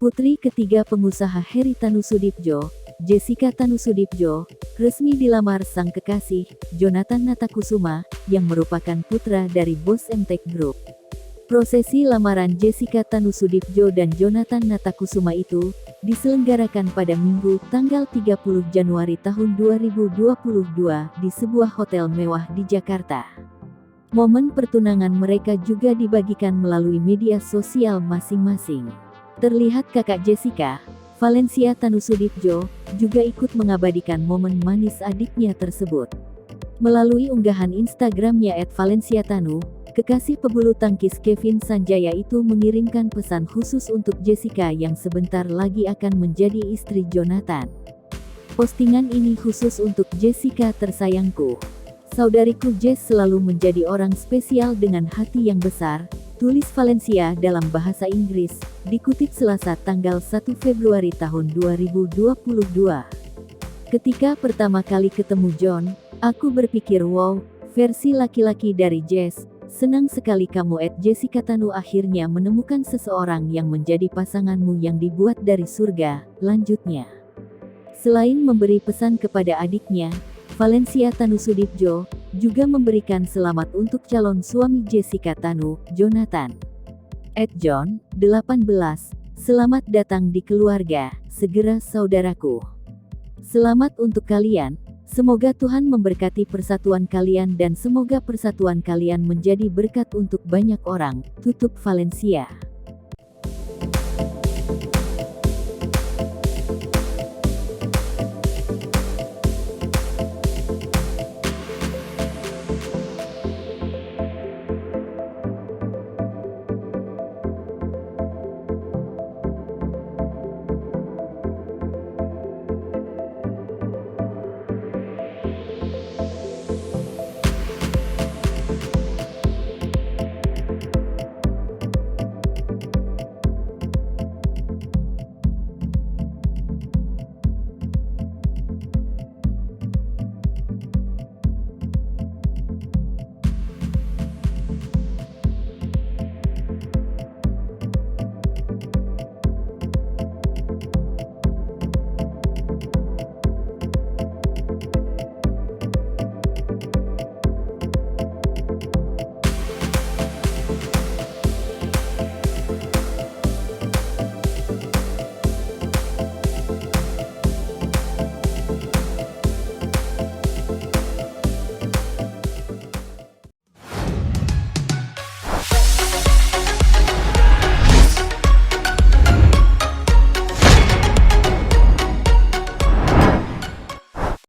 Putri ketiga pengusaha Heri Tanusudibjo, Jessica Tanusudibjo, resmi dilamar sang kekasih, Jonathan Natakusuma, yang merupakan putra dari bos MTech Group. Prosesi lamaran Jessica Tanusudibjo dan Jonathan Natakusuma itu diselenggarakan pada Minggu, tanggal 30 Januari tahun 2022 di sebuah hotel mewah di Jakarta. Momen pertunangan mereka juga dibagikan melalui media sosial masing-masing. Terlihat kakak Jessica, Valencia Tanusudibjo, juga ikut mengabadikan momen manis adiknya tersebut. Melalui unggahan Instagramnya @valenciatanu, kekasih pebulu tangkis Kevin Sanjaya itu mengirimkan pesan khusus untuk Jessica yang sebentar lagi akan menjadi istri Jonathan. Postingan ini khusus untuk Jessica tersayangku. Saudariku Jess selalu menjadi orang spesial dengan hati yang besar, tulis Valencia dalam bahasa Inggris, dikutip Selasa tanggal 1 Februari tahun 2022. Ketika pertama kali ketemu John, aku berpikir wow, versi laki-laki dari Jess. Senang sekali kamu Jessica Tanu akhirnya menemukan seseorang yang menjadi pasanganmu yang dibuat dari surga, lanjutnya. Selain memberi pesan kepada adiknya, Valencia Tanusudibjo juga memberikan selamat untuk calon suami Jessica Tanu, Jonathan. @John, 18, selamat datang di keluarga, segera saudaraku. Selamat untuk kalian, semoga Tuhan memberkati persatuan kalian dan semoga persatuan kalian menjadi berkat untuk banyak orang, tutup Valencia.